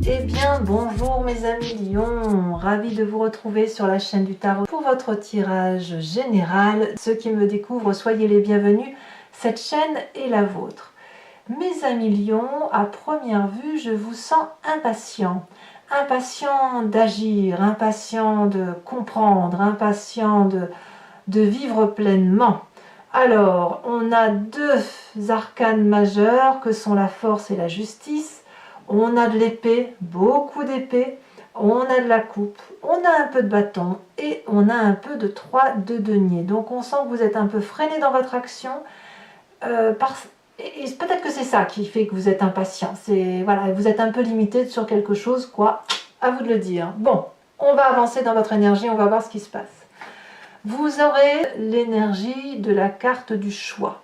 Eh bien, bonjour mes amis Lion, ravi de vous retrouver sur la chaîne du Tarot pour votre tirage général. Ceux qui me découvrent, soyez les bienvenus, cette chaîne est la vôtre. Mes amis Lion, à première vue, je vous sens impatient. Impatient d'agir, impatient de comprendre, impatient de vivre pleinement. Alors, on a deux arcanes majeurs que sont la force et la justice. On a de l'épée, beaucoup d'épée, on a de la coupe, on a un peu de bâton et on a un peu de 3 de denier. Donc on sent que vous êtes un peu freiné dans votre action. Et peut-être que c'est ça qui fait que vous êtes impatient. Voilà, vous êtes un peu limité sur quelque chose, quoi. À vous de le dire. Bon, on va avancer dans votre énergie, on va voir ce qui se passe. Vous aurez l'énergie de la carte du choix.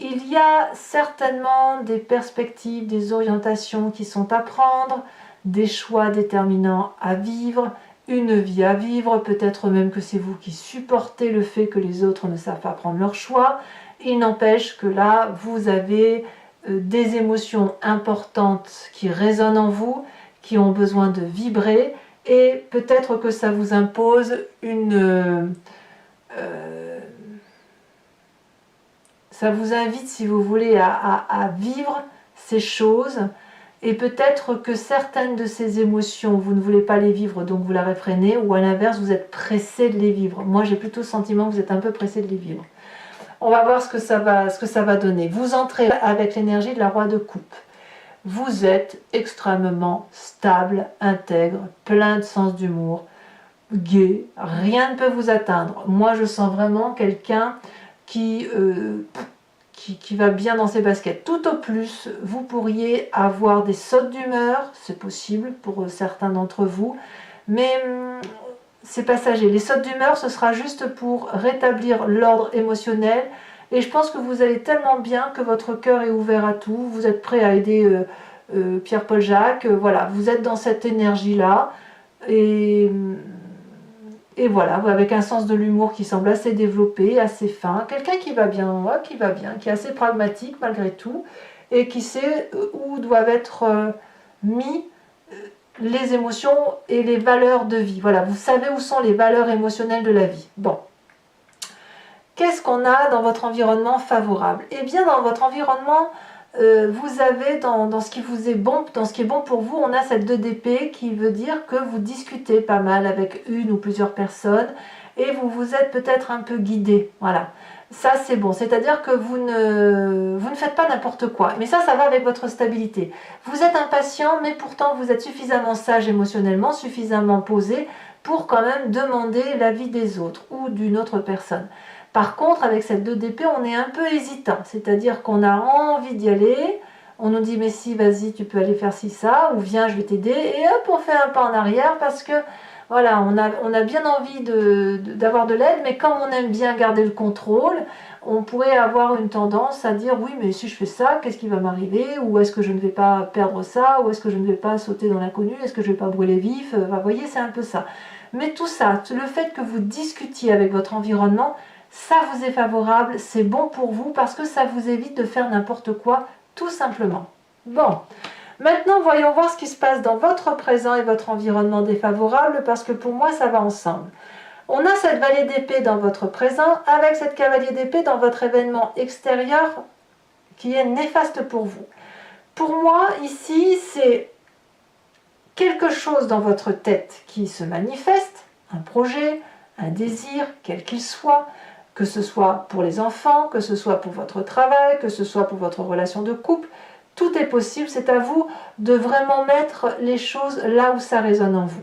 Il y a certainement des perspectives, des orientations qui sont à prendre, des choix déterminants à vivre, une vie à vivre, peut-être même que c'est vous qui supportez le fait que les autres ne savent pas prendre leur choix. Il n'empêche que là, vous avez des émotions importantes qui résonnent en vous, qui ont besoin de vibrer, et peut-être que ça vous impose ça vous invite, si vous voulez, à vivre ces choses, et peut-être que certaines de ces émotions, vous ne voulez pas les vivre, donc vous la réfrénez, ou à l'inverse, vous êtes pressé de les vivre. Moi, j'ai plutôt le sentiment que vous êtes un peu pressé de les vivre. On va voir ce que ça va donner. Vous entrez avec l'énergie de la roi de coupe. Vous êtes extrêmement stable, intègre, plein de sens d'humour, gai, rien ne peut vous atteindre. Moi, je sens vraiment quelqu'un qui va bien dans ses baskets. Tout au plus, vous pourriez avoir des sautes d'humeur, c'est possible pour certains d'entre vous, mais c'est passager. Les sautes d'humeur, ce sera juste pour rétablir l'ordre émotionnel, et je pense que vous allez tellement bien que votre cœur est ouvert à tout, vous êtes prêt à aider Pierre-Paul Jacques, voilà, vous êtes dans cette énergie-là, et voilà, avec un sens de l'humour qui semble assez développé, assez fin, quelqu'un qui va bien, qui est assez pragmatique malgré tout, et qui sait où doivent être mis les émotions et les valeurs de vie. Voilà, vous savez où sont les valeurs émotionnelles de la vie. Bon. Qu'est-ce qu'on a dans votre environnement favorable? Eh bien, dans votre environnement, vous avez dans ce qui vous est bon, dans ce qui est bon pour vous, on a cette 2 d'épée qui veut dire que vous discutez pas mal avec une ou plusieurs personnes et vous vous êtes peut-être un peu guidé. Voilà, ça c'est bon, c'est-à-dire que vous ne faites pas n'importe quoi, mais ça va avec votre stabilité. Vous êtes impatient, mais pourtant vous êtes suffisamment sage émotionnellement, suffisamment posé pour quand même demander l'avis des autres ou d'une autre personne. Par contre, avec cette 2 d'épée, on est un peu hésitant, c'est-à-dire qu'on a envie d'y aller, on nous dit mais si, vas-y, tu peux aller faire ci, ça, ou viens, je vais t'aider, et hop, on fait un pas en arrière parce que, voilà, on a bien envie d'avoir de l'aide, mais comme on aime bien garder le contrôle, on pourrait avoir une tendance à dire oui, mais si je fais ça, qu'est-ce qui va m'arriver, ou est-ce que je ne vais pas perdre ça, ou est-ce que je ne vais pas sauter dans l'inconnu, est-ce que je ne vais pas brûler vif, vous voyez, c'est un peu ça. Mais tout ça, le fait que vous discutiez avec votre environnement, ça vous est favorable, c'est bon pour vous parce que ça vous évite de faire n'importe quoi, tout simplement. Bon, maintenant voyons voir ce qui se passe dans votre présent et votre environnement défavorable parce que pour moi ça va ensemble. On a cette vallée d'épée dans votre présent avec cette cavalier d'épée dans votre événement extérieur qui est néfaste pour vous. Pour moi ici c'est quelque chose dans votre tête qui se manifeste, un projet, un désir, quel qu'il soit, que ce soit pour les enfants, que ce soit pour votre travail, que ce soit pour votre relation de couple, tout est possible, c'est à vous de vraiment mettre les choses là où ça résonne en vous.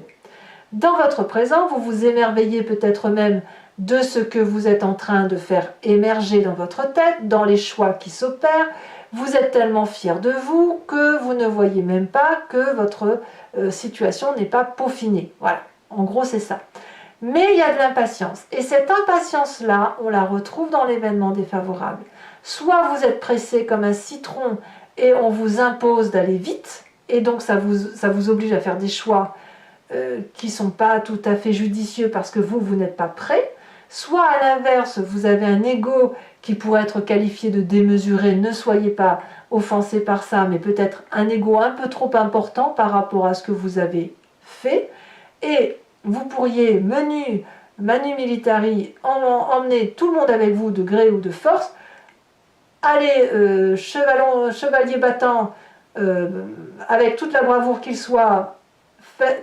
Dans votre présent, vous vous émerveillez peut-être même de ce que vous êtes en train de faire émerger dans votre tête, dans les choix qui s'opèrent. Vous êtes tellement fier de vous que vous ne voyez même pas que votre situation n'est pas peaufinée. Voilà, en gros c'est ça. Mais il y a de l'impatience. Et cette impatience-là, on la retrouve dans l'événement défavorable. Soit vous êtes pressé comme un citron et on vous impose d'aller vite, et donc ça vous oblige à faire des choix qui ne sont pas tout à fait judicieux parce que vous n'êtes pas prêt. soit à l'inverse, vous avez un ego qui pourrait être qualifié de démesuré, ne soyez pas offensés par ça, mais peut-être un ego un peu trop important par rapport à ce que vous avez fait, et vous pourriez, manu militari, emmener tout le monde avec vous de gré ou de force, aller chevalier battant, avec toute la bravoure qu'il soit,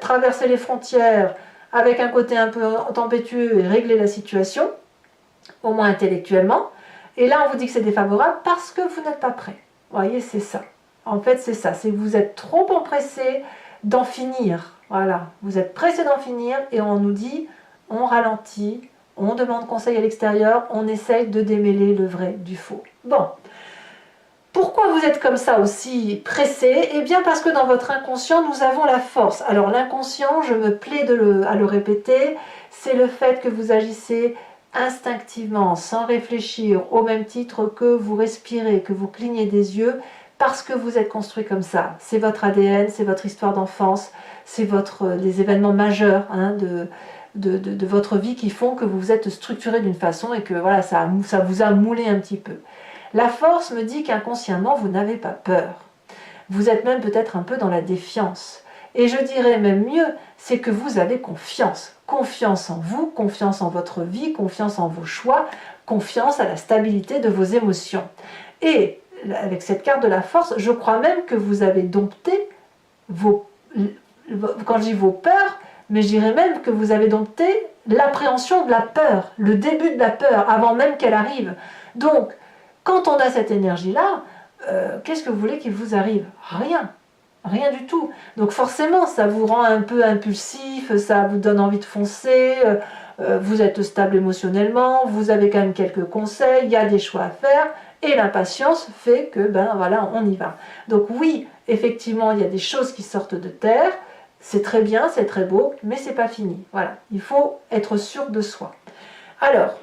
traverser les frontières avec un côté un peu tempétueux et régler la situation, au moins intellectuellement. Et là, on vous dit que c'est défavorable parce que vous n'êtes pas prêt. Vous voyez, c'est ça. En fait, c'est ça. C'est que vous êtes trop empressé d'en finir. Voilà. Vous êtes pressé d'en finir et on nous dit, on ralentit, on demande conseil à l'extérieur, on essaye de démêler le vrai du faux. Bon. Pourquoi vous êtes comme ça aussi pressé? Eh bien parce que dans votre inconscient, nous avons la force. Alors l'inconscient, je me plais à le répéter, c'est le fait que vous agissez instinctivement, sans réfléchir, au même titre que vous respirez, que vous clignez des yeux, parce que vous êtes construit comme ça. C'est votre ADN, c'est votre histoire d'enfance, c'est les événements majeurs de votre vie qui font que vous vous êtes structuré d'une façon et que voilà, ça vous a moulé un petit peu. La force me dit qu'inconsciemment, vous n'avez pas peur. Vous êtes même peut-être un peu dans la défiance. Et je dirais même mieux, c'est que vous avez confiance. Confiance en vous, confiance en votre vie, confiance en vos choix, confiance à la stabilité de vos émotions. Et avec cette carte de la force, je crois même que vous avez dompté quand je dis vos peurs, mais je dirais même que vous avez dompté l'appréhension de la peur, le début de la peur, avant même qu'elle arrive. Donc, quand on a cette énergie-là, qu'est-ce que vous voulez qu'il vous arrive? Rien. Rien du tout. Donc forcément, ça vous rend un peu impulsif, ça vous donne envie de foncer, vous êtes stable émotionnellement, vous avez quand même quelques conseils, il y a des choix à faire, et l'impatience fait que, ben voilà, on y va. Donc oui, effectivement, il y a des choses qui sortent de terre, c'est très bien, c'est très beau, mais c'est pas fini. Voilà, il faut être sûr de soi. Alors,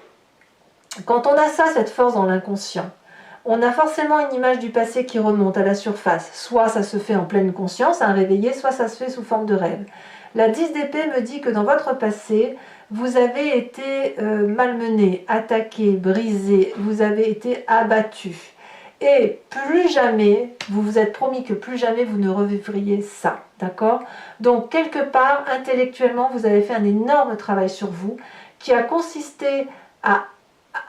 quand on a ça, cette force dans l'inconscient, on a forcément une image du passé qui remonte à la surface. Soit ça se fait en pleine conscience, un réveillé, soit ça se fait sous forme de rêve. La 10 d'épée me dit que dans votre passé, vous avez été malmené, attaqué, brisé, vous avez été abattu. Et plus jamais, vous vous êtes promis que plus jamais vous ne revivriez ça. D'accord? Donc quelque part, intellectuellement, vous avez fait un énorme travail sur vous qui a consisté à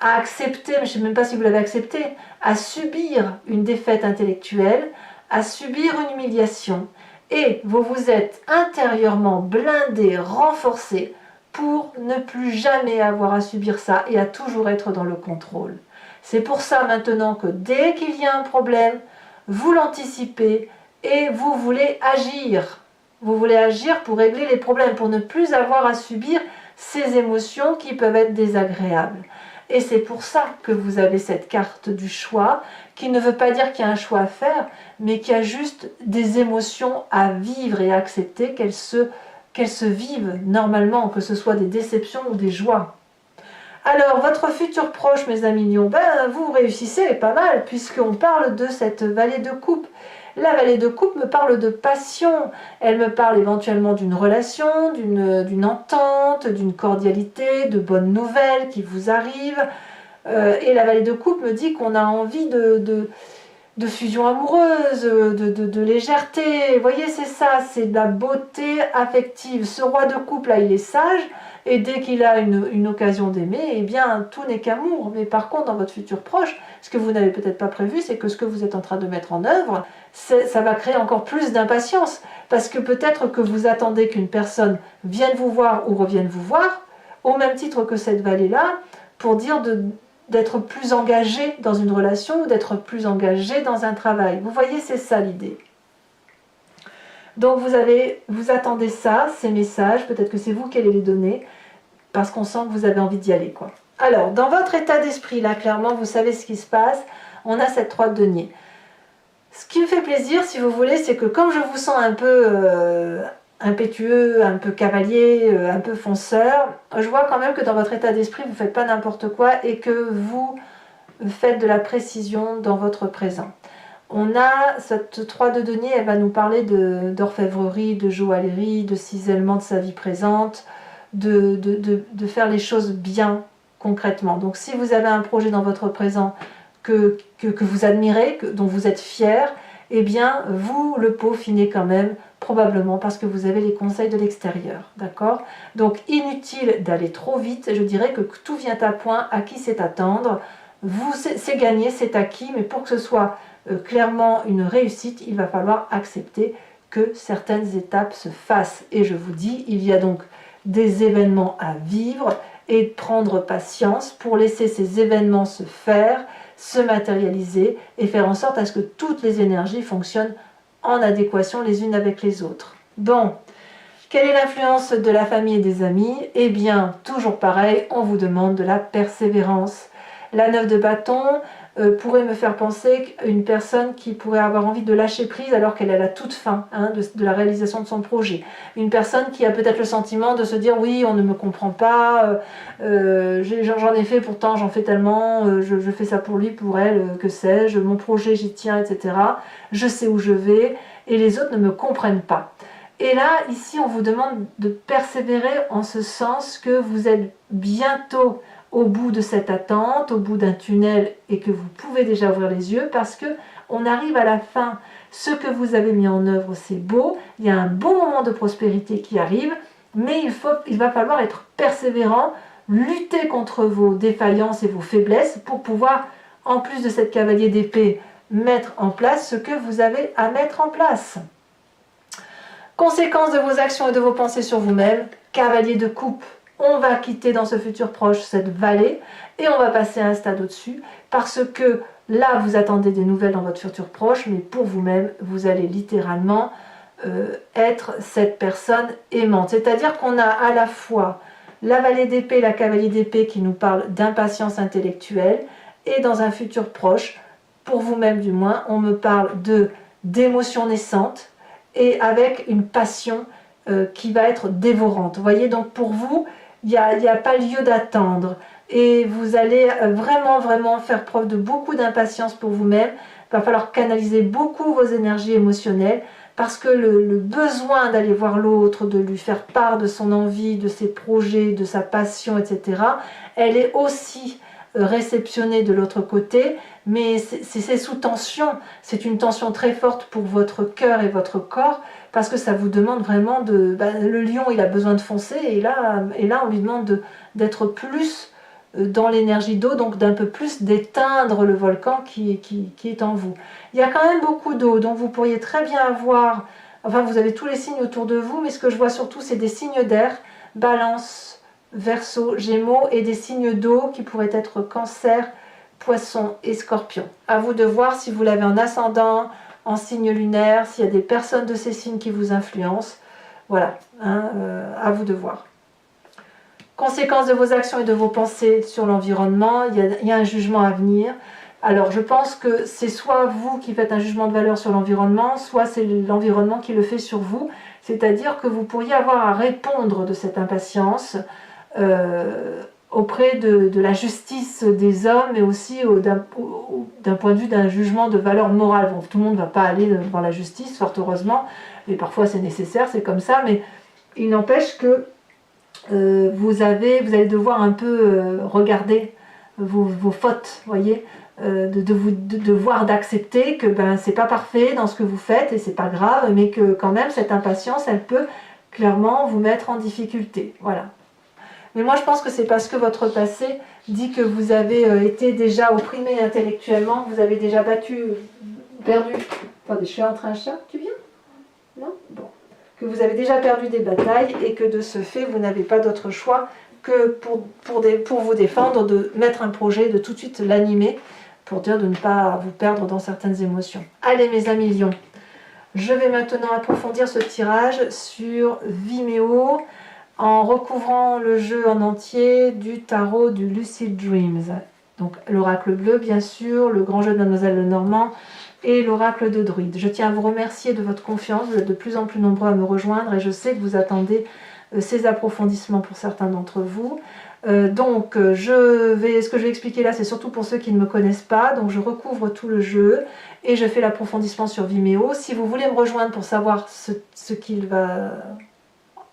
accepter, mais je ne sais même pas si vous l'avez accepté, à subir une défaite intellectuelle, à subir une humiliation. Et vous vous êtes intérieurement blindé, renforcé pour ne plus jamais avoir à subir ça et à toujours être dans le contrôle. C'est pour ça maintenant que dès qu'il y a un problème, vous l'anticipez et vous voulez agir. Vous voulez agir pour régler les problèmes, pour ne plus avoir à subir ces émotions qui peuvent être désagréables. Et c'est pour ça que vous avez cette carte du choix, qui ne veut pas dire qu'il y a un choix à faire, mais qu'il y a juste des émotions à vivre et à accepter, qu'elles se vivent normalement, que ce soit des déceptions ou des joies. Alors, votre futur proche, mes amis Lions, ben, vous réussissez pas mal, puisqu'on parle de cette vallée de coupe. La vallée de coupe me parle de passion, elle me parle éventuellement d'une relation, d'une entente, d'une cordialité, de bonnes nouvelles qui vous arrivent. Et la vallée de coupe me dit qu'on a envie de fusion amoureuse, de légèreté. Vous voyez, c'est ça, c'est de la beauté affective. Ce roi de coupe, là, il est sage, et dès qu'il a une occasion d'aimer, eh bien, tout n'est qu'amour. Mais par contre, dans votre futur proche, ce que vous n'avez peut-être pas prévu, c'est que ce que vous êtes en train de mettre en œuvre, ça va créer encore plus d'impatience. Parce que peut-être que vous attendez qu'une personne vienne vous voir ou revienne vous voir, au même titre que cette vallée-là, pour dire d'être plus engagé dans une relation ou d'être plus engagé dans un travail. Vous voyez, c'est ça l'idée. Donc vous attendez ça, ces messages, peut-être que c'est vous qui allez les donner, parce qu'on sent que vous avez envie d'y aller, quoi. Alors, dans votre état d'esprit, là, clairement, vous savez ce qui se passe, on a cette 3 de denier. Ce qui me fait plaisir, si vous voulez, c'est que comme je vous sens un peu impétueux, un peu cavalier, un peu fonceur, je vois quand même que dans votre état d'esprit, vous ne faites pas n'importe quoi et que vous faites de la précision dans votre présent. On a cette 3 de denier, elle va nous parler d'orfèvrerie, de joaillerie, de cisaillement de sa vie présente, de faire les choses bien, concrètement. Donc si vous avez un projet dans votre présent que vous admirez, dont vous êtes fier, eh bien vous le peaufinez quand même, probablement parce que vous avez les conseils de l'extérieur, d'accord? Donc inutile d'aller trop vite, je dirais que tout vient à point, à qui c'est attendre, c'est gagné, c'est acquis, mais pour que ce soit clairement une réussite, il va falloir accepter que certaines étapes se fassent. Et je vous dis, il y a donc des événements à vivre et prendre patience pour laisser ces événements se faire, se matérialiser et faire en sorte à ce que toutes les énergies fonctionnent en adéquation les unes avec les autres. Bon, quelle est l'influence de la famille et des amis? Eh bien, toujours pareil, on vous demande de la persévérance. La 9 de bâton pourrait me faire penser à une personne qui pourrait avoir envie de lâcher prise alors qu'elle est à la toute fin de la réalisation de son projet. Une personne qui a peut-être le sentiment de se dire oui, on ne me comprend pas, j'en ai fait, pourtant j'en fais tellement, je fais ça pour lui, pour elle, que sais-je, mon projet j'y tiens, etc. Je sais où je vais et les autres ne me comprennent pas. Et là, ici, on vous demande de persévérer en ce sens que vous êtes bientôt au bout de cette attente, au bout d'un tunnel et que vous pouvez déjà ouvrir les yeux parce que on arrive à la fin. Ce que vous avez mis en œuvre, c'est beau, il y a un beau moment de prospérité qui arrive, mais il va falloir être persévérant, lutter contre vos défaillances et vos faiblesses pour pouvoir, en plus de cette cavalier d'épée, mettre en place ce que vous avez à mettre en place. Conséquence de vos actions et de vos pensées sur vous-même, cavalier de coupe. On va quitter dans ce futur proche cette vallée et on va passer à un stade au-dessus parce que là, vous attendez des nouvelles dans votre futur proche, mais pour vous-même, vous allez littéralement être cette personne aimante. C'est-à-dire qu'on a à la fois la vallée d'épée, la cavalier d'épée qui nous parle d'impatience intellectuelle et dans un futur proche, pour vous-même du moins, on me parle d'émotions naissantes et avec une passion qui va être dévorante. Vous voyez, donc pour vous, il n'y a pas lieu d'attendre et vous allez vraiment faire preuve de beaucoup d'impatience pour vous-même. Il va falloir canaliser beaucoup vos énergies émotionnelles parce que le besoin d'aller voir l'autre, de lui faire part de son envie, de ses projets, de sa passion, etc., elle est aussi réceptionnée de l'autre côté, mais c'est sous tension, c'est une tension très forte pour votre cœur et votre corps, parce que ça vous demande vraiment le lion il a besoin de foncer, et là on lui demande d'être plus dans l'énergie d'eau, donc d'un peu plus d'éteindre le volcan qui est en vous. Il y a quand même beaucoup d'eau, donc vous pourriez très bien avoir, enfin vous avez tous les signes autour de vous, mais ce que je vois surtout c'est des signes d'air, Balance, Verseau, Gémeaux, et des signes d'eau qui pourraient être Cancer, Poisson et Scorpion. À vous de voir si vous l'avez en ascendant, en signe lunaire, s'il y a des personnes de ces signes qui vous influencent. Voilà, à vous de voir. Conséquences de vos actions et de vos pensées sur l'environnement, il y a un jugement à venir. Alors je pense que c'est soit vous qui faites un jugement de valeur sur l'environnement, soit c'est l'environnement qui le fait sur vous. C'est-à-dire que vous pourriez avoir à répondre de cette impatience auprès de la justice des hommes, mais aussi d'un point de vue d'un jugement de valeur morale. Bon, tout le monde ne va pas aller devant la justice, fort heureusement, et parfois c'est nécessaire, c'est comme ça, mais il n'empêche que vous allez devoir un peu regarder vos fautes, voyez, de voir, d'accepter que c'est pas parfait dans ce que vous faites et c'est pas grave, mais que quand même cette impatience elle peut clairement vous mettre en difficulté. Voilà. Mais moi je pense que c'est parce que votre passé dit que vous avez été déjà opprimé intellectuellement, vous avez déjà perdu. Attendez, je suis en train de chat, tu viens? Non? Bon. Que vous avez déjà perdu des batailles et que de ce fait vous n'avez pas d'autre choix que pour vous défendre, de mettre un projet, de tout de suite l'animer pour dire de ne pas vous perdre dans certaines émotions. Allez mes amis lions, je vais maintenant approfondir ce tirage sur Vimeo en recouvrant le jeu en entier du tarot du Lucid Dreams. Donc l'oracle bleu bien sûr, le grand jeu de Mademoiselle Lenormand et l'oracle de Druide. Je tiens à vous remercier de votre confiance, vous êtes de plus en plus nombreux à me rejoindre et je sais que vous attendez ces approfondissements pour certains d'entre vous. Donc ce que je vais expliquer là c'est surtout pour ceux qui ne me connaissent pas, donc je recouvre tout le jeu et je fais l'approfondissement sur Vimeo. Si vous voulez me rejoindre pour savoir ce qu'il va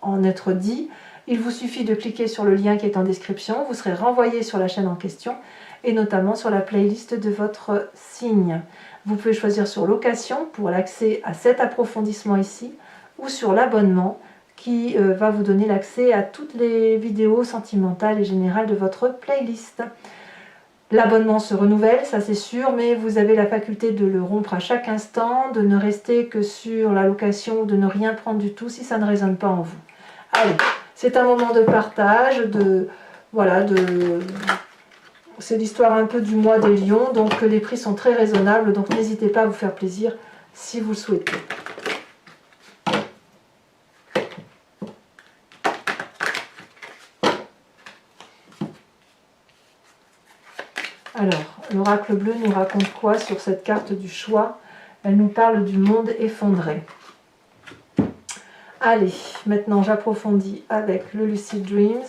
en être dit, Il vous suffit de cliquer sur le lien qui est en description, vous serez renvoyé sur la chaîne en question et notamment sur la playlist de votre signe. Vous pouvez choisir sur location pour l'accès à cet approfondissement ici ou sur l'abonnement qui va vous donner l'accès à toutes les vidéos sentimentales et générales de votre playlist. L'abonnement se renouvelle, ça c'est sûr, mais vous avez la faculté de le rompre à chaque instant, de ne rester que sur la location, de ne rien prendre du tout si ça ne résonne pas en vous. Allez, c'est un moment de partage, c'est l'histoire un peu du mois des lions, donc les prix sont très raisonnables, donc n'hésitez pas à vous faire plaisir si vous le souhaitez. Alors, l'oracle bleu nous raconte quoi sur cette carte du choix? Elle nous parle du monde effondré. Allez, maintenant j'approfondis avec le Lucid Dreams.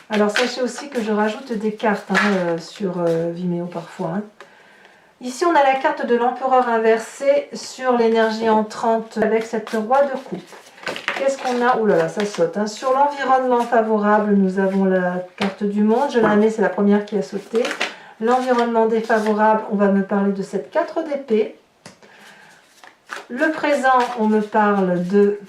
Alors sachez aussi que je rajoute des cartes sur Vimeo parfois. Ici on a la carte de l'empereur inversé sur l'énergie entrante avec cette roi de coupe. Qu'est-ce qu'on a? Ouh là là, ça saute. Sur l'environnement favorable, nous avons la carte du monde. Je la mets, c'est la première qui a sauté. L'environnement défavorable, on va me parler de cette 4 d'épée. Le présent, on me parle de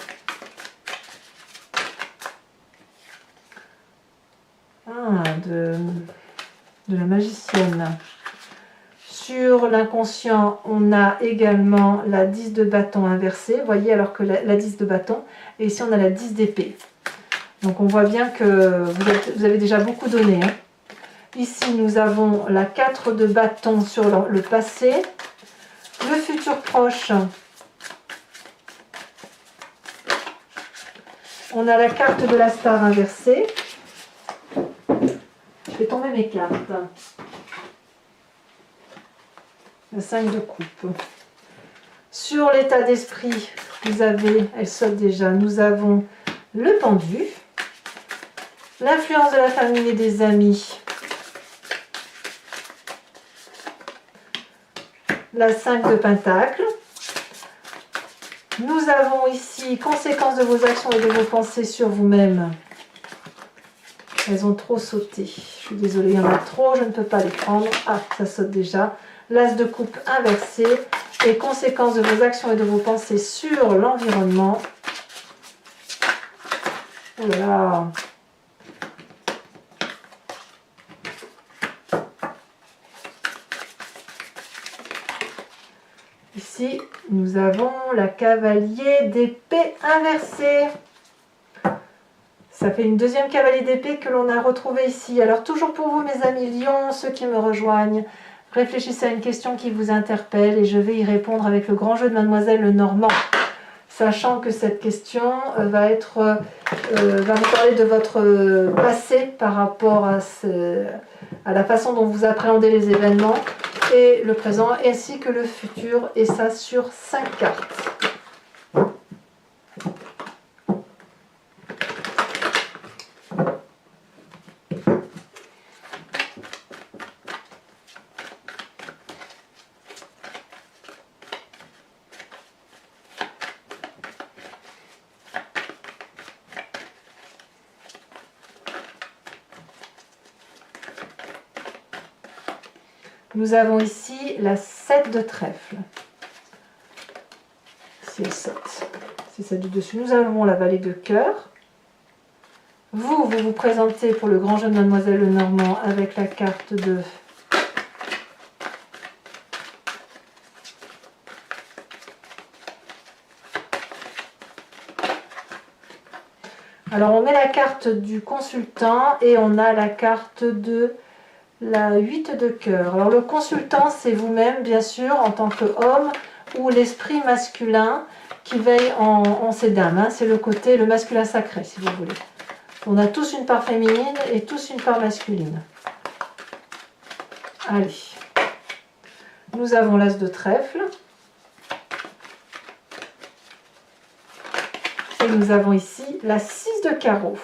la magicienne. Sur l'inconscient, on a également la 10 de bâton inversée. Vous voyez, alors que la 10 de bâton, et ici on a la 10 d'épée. Donc on voit bien que vous avez déjà beaucoup donné. Ici nous avons la 4 de bâton sur le passé, le futur proche. On a la carte de la star inversée. Je vais tomber mes cartes. La 5 de coupe. Sur l'état d'esprit, vous avez, elle saute déjà, nous avons le pendu, l'influence de la famille et des amis, la 5 de pentacle. Nous avons ici conséquences de vos actions et de vos pensées sur vous-même. Elles ont trop sauté. Je suis désolée, il y en a trop, je ne peux pas les prendre. Ah, ça saute déjà. L'as de coupe inversé et conséquences de vos actions et de vos pensées sur l'environnement. Oh là là. Ici, nous avons la cavalier d'épée inversée. Ça fait une deuxième cavalier d'épée que l'on a retrouvée ici. Alors toujours pour vous mes amis lions, ceux qui me rejoignent, réfléchissez à une question qui vous interpelle et je vais y répondre avec le grand jeu de Mademoiselle Lenormand. Sachant que cette question va nous parler de votre passé par rapport à la façon dont vous appréhendez les événements et le présent ainsi que le futur, et ça sur 5 cartes. Nous avons ici la 7 de trèfle. Si elle saute, c'est celle du dessus. Nous avons la vallée de cœur. Vous vous présentez pour le grand jeu de Mademoiselle Lenormand avec la carte de Alors on met la carte du consultant et on a la carte de la 8 de cœur. Alors le consultant, c'est vous-même, bien sûr, en tant qu'homme ou l'esprit masculin qui veille en ces dames. Hein. C'est le côté, le masculin sacré, si vous voulez. On a tous une part féminine et tous une part masculine. Allez. Nous avons l'as de trèfle. Et nous avons ici la 6 de carreau.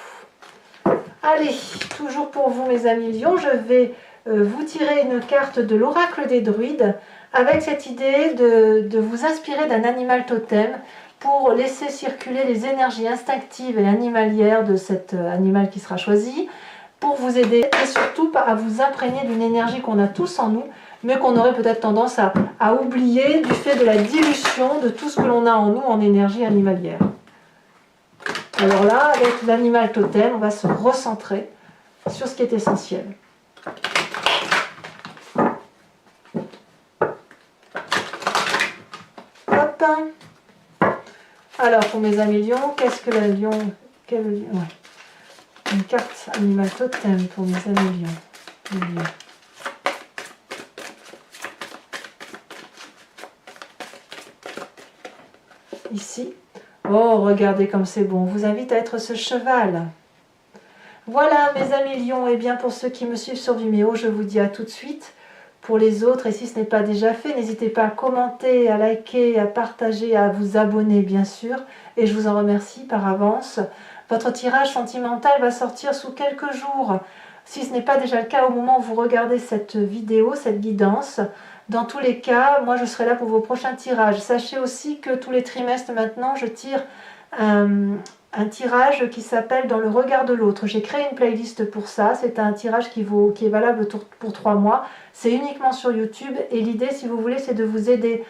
Allez, toujours pour vous mes amis lions, je vais vous tirer une carte de l'oracle des druides avec cette idée de vous inspirer d'un animal totem pour laisser circuler les énergies instinctives et animalières de cet animal qui sera choisi, pour vous aider et surtout à vous imprégner d'une énergie qu'on a tous en nous, mais qu'on aurait peut-être tendance à oublier du fait de la dilution de tout ce que l'on a en nous en énergie animalière. Alors là, avec l'animal totem, on va se recentrer sur ce qui est essentiel. Hop. Alors, pour mes amis lions, qu'est-ce que le lion... Quel lion? Ouais. Une carte animal totem pour mes amis lions. Les lions. Ici. Oh, regardez comme c'est bon. On vous invite à être ce cheval. Voilà, mes amis lions. Et bien, pour ceux qui me suivent sur Vimeo, je vous dis à tout de suite. Pour les autres, et si ce n'est pas déjà fait, n'hésitez pas à commenter, à liker, à partager, à vous abonner, bien sûr. Et je vous en remercie par avance. Votre tirage sentimental va sortir sous quelques jours. Si ce n'est pas déjà le cas au moment où vous regardez cette vidéo, cette guidance. Dans tous les cas, moi je serai là pour vos prochains tirages. Sachez aussi que tous les trimestres maintenant, je tire un tirage qui s'appelle Dans le regard de l'autre. J'ai créé une playlist pour ça. C'est un tirage qui est valable pour 3 mois. C'est uniquement sur YouTube. Et l'idée, si vous voulez, c'est de vous aider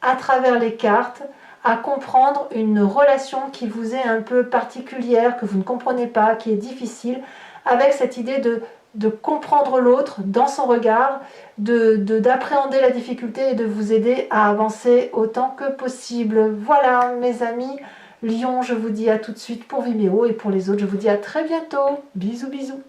à travers les cartes à comprendre une relation qui vous est un peu particulière, que vous ne comprenez pas, qui est difficile, avec cette idée de comprendre l'autre dans son regard, d'appréhender la difficulté et de vous aider à avancer autant que possible. Voilà mes amis Lions, je vous dis à tout de suite pour Vimeo et pour les autres, je vous dis à très bientôt. Bisous, bisous.